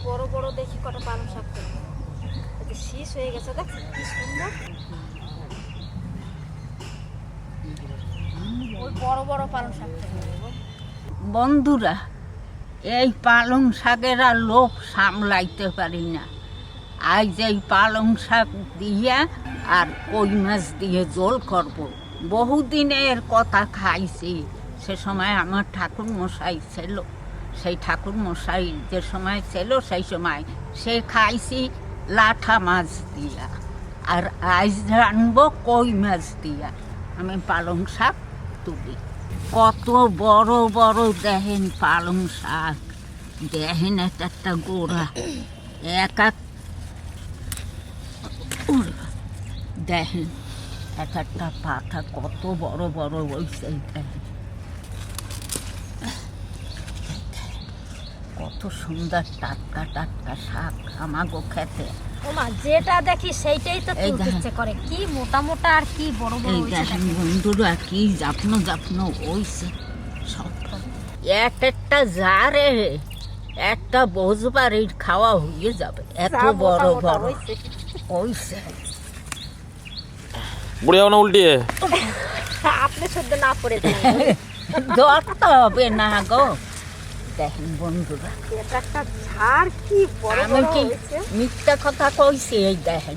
বড় বড় দেখি কটা পালং শাক তুলবো। শীষ হয়ে গেছে, দেখছি কি সুন্দর। ওই বড় বড় পালং শাক তুলবো। বন্ধুরা, এই পালং শাকের আর লোভ সামলাইতে পারি না। আজ এই পালং শাক দিয়া আর কই মাছ দিয়ে ঝোল করব। বহুদিনের কথা খাইছি, সে সময় আমার ঠাকুর মশাই ছিল। সেই ঠাকুর মশাই যে সময় ছিল সেই সময় সে খাইছি লাঠা মাছ দিয়া, আর আজ রানবো কই মাছ দিয়া। আমি পালং শাক তুলি। কত বড় বড় দেখেন পালং শাক, দেখেন একটা গোড়া, এক এক দেখেন একটা পাতা কত বড় বড় হয়েছে। দেখেন কত সুন্দর টাটকা টাটকা শাক আমাগো খেতে। ওমা, যেটা দেখি সেইটাই তো তুলতে ইচ্ছে করে। কি মোটা মোটা আর কি বড় বড় হইছে। দেখেন বন্ধুরা, কি জাপনো জাপনো হইছে সব। একটা জারে একটা বোঝবাড়ির খাওয়া হয়ে যাবে, এত বড় বড় হইছে। বুড়িয়া না উল্টিয়ে আপনি শুদ্ধ না পড়ে ধরতে হবে না গো। দেখেন বন্ধুরা, একটা ঝাড় কি বড় আমি বড় কি হয়েছে। মিথ্যা কথা কইছি? এই দেখেন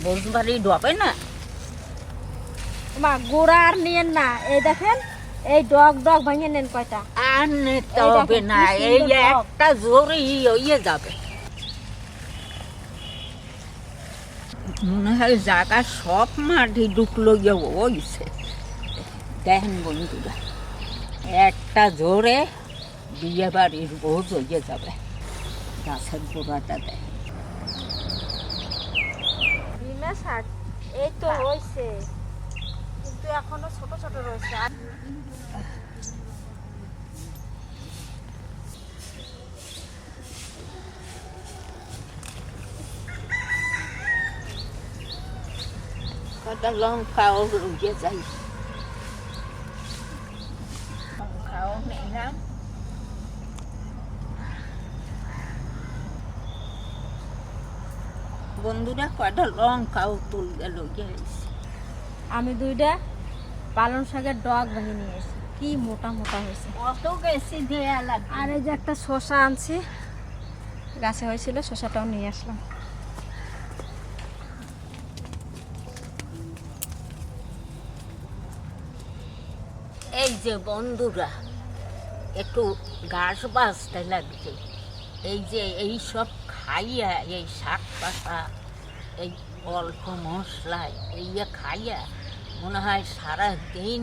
বোঝবাড়ি ডবে না। মা, গোড়া আর নিয়েন না, এই দেখেন এই ডগ ডগ ভাঙিয়ে নেন কয়টা। আর নিতে হবে না, এই একটা জোরই হইয়ে যাবে। মনে হয় জায়গা সব মাটি ঢুকলো হইছে। দেখেন বন্ধুরা, একটা জোরে বিয়ে বাড়ির বোঝ হইয়ে যাবে। গাছের গোড়াটা দেখেন। বিমা শাক এই তো হইছে, কিন্তু এখনো ছোট ছোট রয়েছে। কটা লঙ্কাও রুয়ে যাই, লঙ্কাও নিলাম। বন্ধুরা, কটা লঙ্কাও তুলতে লইয়ে আইছি। আমি দুইটা পালং শাকের ডগ ভেঙে নিয়ে এসেছি, কি মোটা মোটা হয়েছে। কত বেশি দেয়া লাগে। আর এই যে একটা শসা আনছি, গাছে হয়েছিল, শসাটাও নিয়ে আসলাম। এই যে বন্ধুরা, একটু ঘাস বাঁচতে লাগছে। এই যে এই সব খাইয়া, এই শাক পাতা, এই অল্প মশলায় এই খাইয়া মনে হয় সারাদিন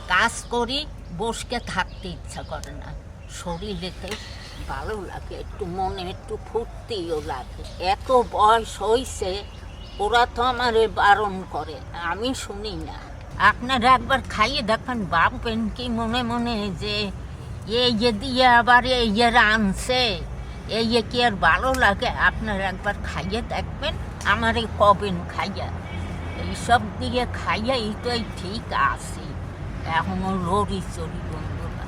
কাজ করি বসকে থাকতে ইচ্ছা করে না। শরীরেতে ভালো লাগে, একটু মনে একটু ফুর্তিও লাগে। এত বয়স হয়েছে, ওরা তো আমারে বারণ করে, আমি শুনি না। আপনারা একবার খাইয়ে দেখেন, ভাববেন কি মনে মনে যে এই দিয়ে আবার এই রানছে, এই কি আর ভালো লাগে? আপনারা একবার খাইয়ে দেখবেন, আমারে কবেন খাইয়া। এইসব দিয়ে খাইয়াই তো এই ঠিক আছে, এখনো লড়ি চড়ি। বন্ধুরা,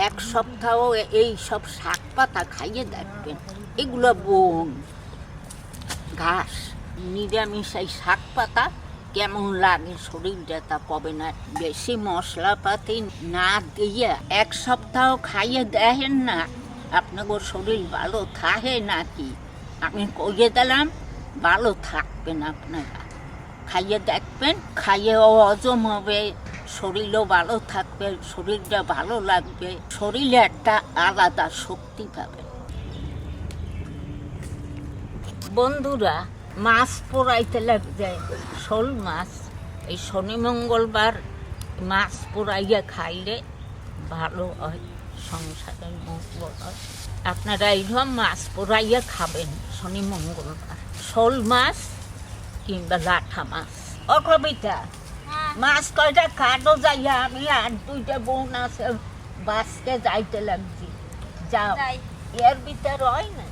এক সপ্তাহ এই সব শাক পাতা খাইয়ে দেখবেন। এগুলো বন ঘাস, নিরামিষ এই শাক পাতা কেমন লাগে শরীরটা তা কবে না। বেশি মশলাপাতি না দিয়ে এক সপ্তাহ খাইয়ে দেখেন না, আপনাদের শরীর ভালো থাকে নাকি। আমি কইয়ে দিলাম, ভালো থাকবেন আপনারা। খাইয়ে দেখবেন, খাইয়ে হজম হবে, শরীরও ভালো থাকবে, শরীরটা ভালো লাগবে, শরীরে একটা আলাদা শক্তি পাবে। বন্ধুরা, মাছ পোড়াইতে লাগছে, শোল মাছ। এই শনি মঙ্গলবার মাছ পোড়াইয়া খাইলে ভালো হয়, সংসারের মঙ্গল হয়। আপনারা এইরকম মাছ পোড়াইয়া খাবেন শনি মঙ্গলবার। শোল মাছ কিংবা লাঠা মাছ। ও কবিতা, মাছ কয়টা কাটো যাইয়া, আমি আর দুইটা বোন আছে, বাসকে যাইতে লাগছি। যাও, এর ভিতর হয় না।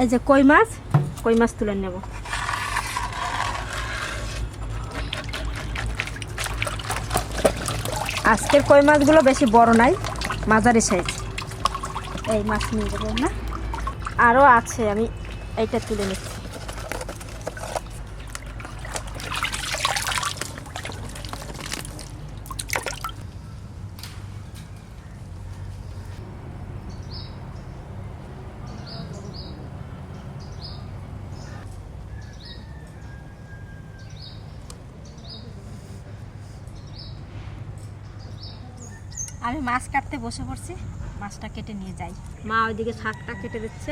এই যে কই মাছ তুলে নেব। আজকের কই মাছগুলো বেশি বড় নাই, মাঝারি সাইজ। এই মাছ নিয়ে যাবো না, আরও আছে, আমি এইটা তুলে নিচ্ছি। আমি মাছ কাটতে বসে পড়ছি, মাছটা কেটে নিয়ে যাই। মা ওইদিকে শাকটা কেটে দিচ্ছে,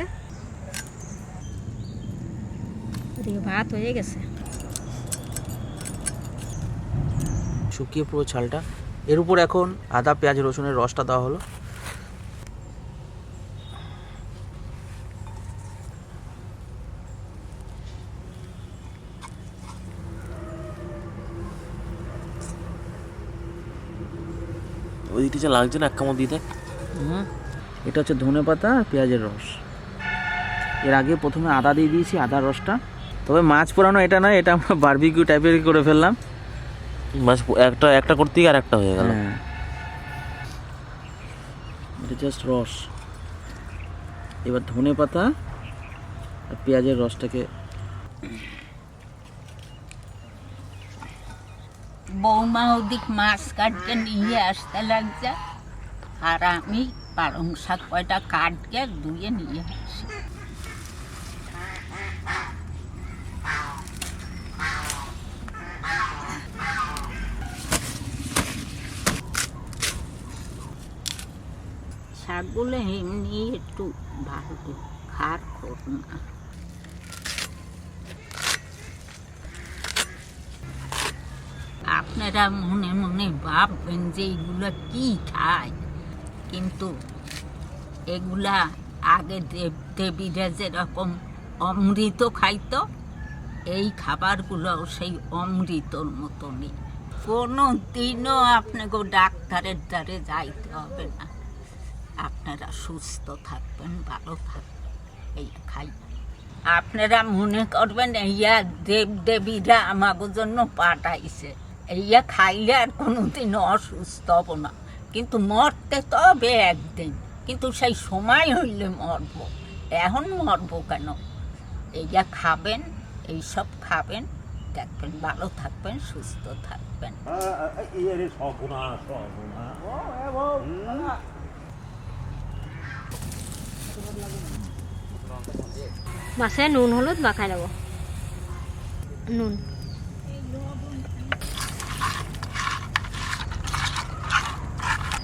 ওইদিকে ভাত হয়ে গেছে। শুকিয়ে পুরো ছালটা, এর উপর এখন আদা পেঁয়াজ রসুনের রসটা দেওয়া হলো। ওই দিকটা যা লাগছে না, এক কামড় দিতে। এটা হচ্ছে ধনে পাতা আর পেঁয়াজের রস। এর আগে প্রথমে আদা দিয়ে দিয়েছি, আদার রসটা। তবে মাছ পোড়ানো এটা নয়, এটা আমরা বারবিকিউ টাইপের করে ফেললাম। মাছ একটা করতে গিয়ে আর একটা হয়ে গেল। এটা জাস্ট রস। এবার ধনে পাতা আর পেঁয়াজের রসটাকে বৌমা ওদিক মাছ কাটতে নিয়ে আসতে লাগছে, আর আমি পালং শাক কয়টা কাটকে ধুয়ে নিয়ে আসি। শাকগুলো এমনি একটু ভালো খার খোর না। আপনারা মনে মনে ভাববেন যে এগুলো কি খায়, কিন্তু এগুলা আগে দেবদেবীরা যেরকম অমৃত খাইতো, এই খাবারগুলো সেই অমৃতর মতনই। কোনো দিনও আপনাকে ডাক্তারের দ্বারে যাইতে হবে না, আপনারা সুস্থ থাকবেন, ভালো থাকবেন এই খাই। আপনারা মনে করবেন ইয়া দেবদেবীরা আমাকে জন্য পাঠাইছে, ইয়া খাইলে আর কোনোদিন অসুস্থ হব না, কিন্তু মরতে তো হবে একদিন, কিন্তু সেই সময় হইলে মরব, এখন মরব কেন? এইয়া খাবেন, এইসব খাবেন, দেখবেন ভালো থাকবেন, সুস্থ থাকবেন। মাছে নুন হলুদ মাখাই নেব। নুন,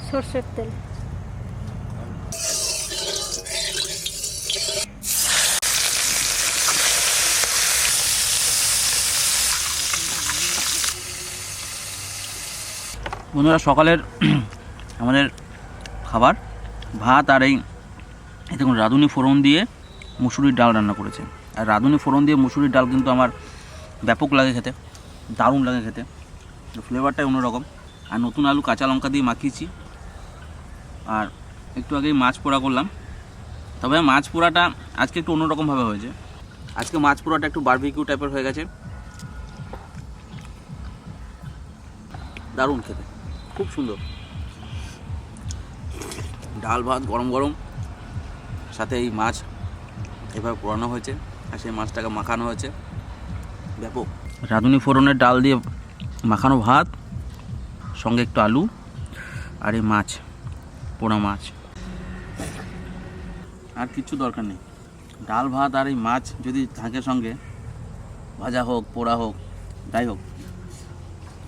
সরষের তেল, বন্ধুরা সকালের আমাদের খাবার ভাত আর এই দেখুন রাঁধুনি ফোড়ন দিয়ে মুসুরির ডাল রান্না করেছে। আর রাঁধুনি ফোড়ন দিয়ে মুসুরির ডাল কিন্তু আমার ব্যাপক লাগে খেতে, দারুণ লাগে খেতে, ফ্লেভারটাই অন্যরকম। আর নতুন আলু কাঁচা লঙ্কা দিয়ে মাখিয়েছি, আর একটু আগেই মাছ পোড়া করলাম। তবে মাছ পোড়াটা আজকে একটু অন্যরকমভাবে হয়েছে। আজকে মাছ পোড়াটা একটু বারবিকিউ টাইপের হয়ে গেছে, দারুণ খেতে, খুব সুন্দর। ডাল ভাত গরম গরম, সাথে এই মাছ এভাবে পোড়ানো হয়েছে, আর সেই মাছটাকে মাখানো হয়েছে ব্যাপক। রাঁধুনি ফোড়নের ডাল দিয়ে মাখানো ভাত, সঙ্গে একটু আলু আর এই মাছ, পোড়া মাছ, আর কিচ্ছু দরকার নেই। ডাল ভাত আর এই মাছ যদি থাকে সঙ্গে, ভাজা হোক পোড়া হোক যাই হোক,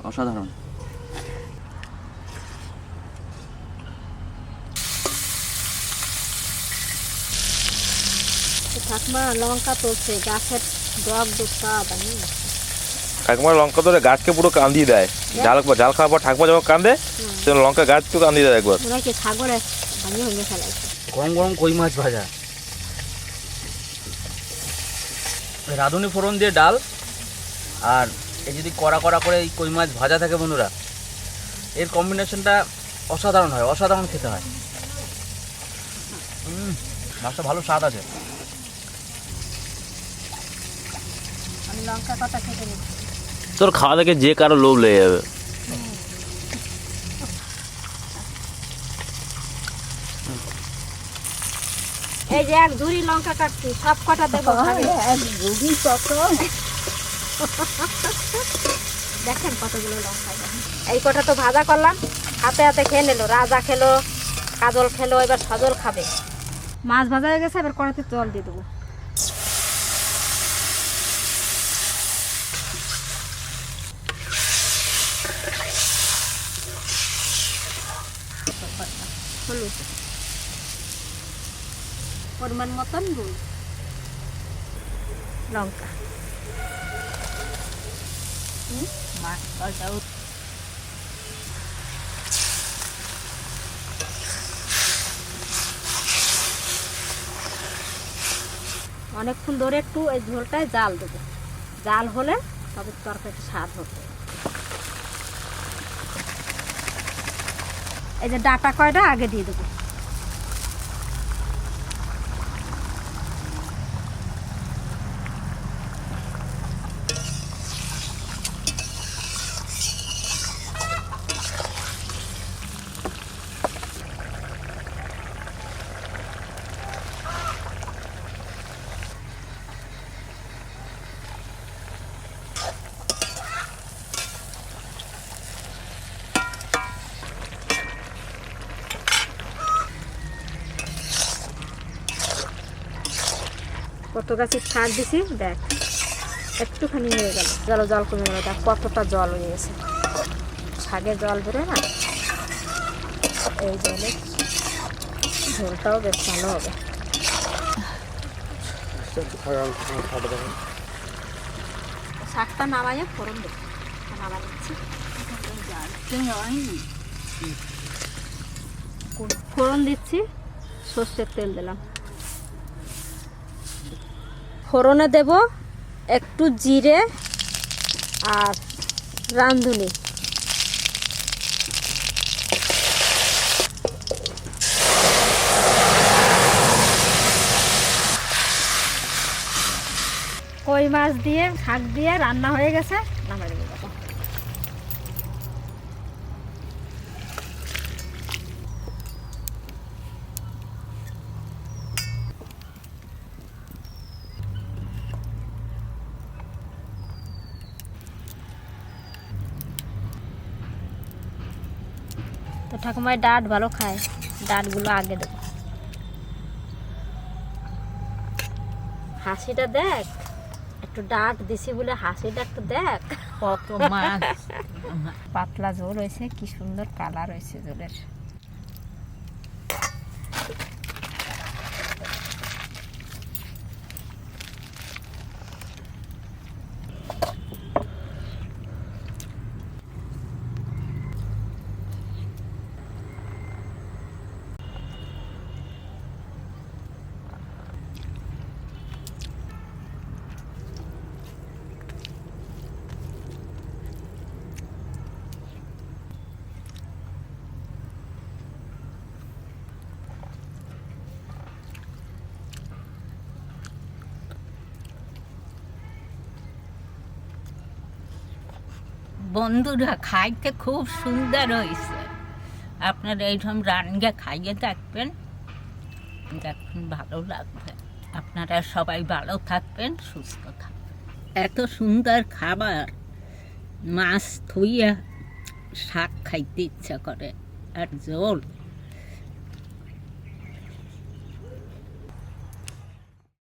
অসাধারণ। ঠাকমা লঙ্কা তুলছে, গাছের ডগ দুধটা বানিয়ে। ঠাকুমার লঙ্কা ধরে গাছকে পুরো কান্দিয়ে দেয়, জাল খাওয়ার পর ঠাকুমা যখন কান্দে তখন লঙ্কা গাছকেও কান্দিয়ে দেয় একবার। ওরা কি সাগরে বানিয়ে ভেঙে ফেলাইছে। গরম গরম কই মাছ ভাজা, রাঁধুনি ফোড়ন দিয়ে ডাল, আর এই যদি কড়া কড়া করে এই কই মাছ ভাজা থাকে বন্ধুরা, এর কম্বিনেশনটা অসাধারণ হয়, অসাধারণ খেতে হয়। মাছটা ভালো স্বাদ আছে। লঙ্কা কটা কেটে নিচ্ছি। তোর খাওয়া দেখে যে কারো লোভ লেগে যাবে। এই যে এক ঝুড়ি লঙ্কা কাটছি, সব কটা দেবো ভাগে। দেখেন কতগুলো লঙ্কা, এই কটা তো ভাজা করলাম, হাতে হাতে খেয়ে নিল। রাজা খেলো, কাজল খেলো, এবার সজল খাবে। মাছ ভাজা হয়ে গেছে, এবার কড়াইতে জল দিয়ে দেবো। হলুদ পরিমাণ মতন, নুন, লঙ্কা, মাছটাও অনেকক্ষণ ধরে একটু এই ঝোলটায় জাল দেবো। জাল হলে তবে তরকারিটা স্বাদ হবে। এই যে ডাটা কয়টা আগে দিয়ে দেবো। কত গাছের শাক দিছি দেখ, একটুখানি হয়ে গেল, জল কমে গেল। দেখ কতটা জল হয়ে গেছে, শাকে জল বেরোয় না, এই জলে ঝোলটাও বেশ ভালো হবে। শাকটা নামাইয়ে ফোড়ন দেবো, নামা দিচ্ছি। ফোড়ন দিচ্ছি, সর্ষের তেল দিলাম। ফোড়নে দেব একটু জিরে আর রাঁধুনি, কই মাছ দিয়ে শাক দিয়ে রান্না হয়ে গেছে, নামাই দেবো। তো ঠাকুমায় ডাঁট ভালো খায়, ডাঁটগুলো আগে দেবো। হাসিটা দেখ, একটু ডাঁট দিছি বলে হাসিটা একটু দেখ। কত মাছ। পাতলা ঝোল হয়েছে, কি সুন্দর কালার হয়েছে ঝোলের। বন্ধুরা, খাইতে খুব সুন্দর হয়েছে। আপনারা এইরকম রান্না খাইয়ে দেখবেন, দেখুন ভালো লাগবে। আপনারা সবাই ভালো থাকবেন, সুস্থ থাকবেন। এত সুন্দর খাবার, মাছ ধুইয়া শাক খাইতে ইচ্ছা করে, আর ঝোল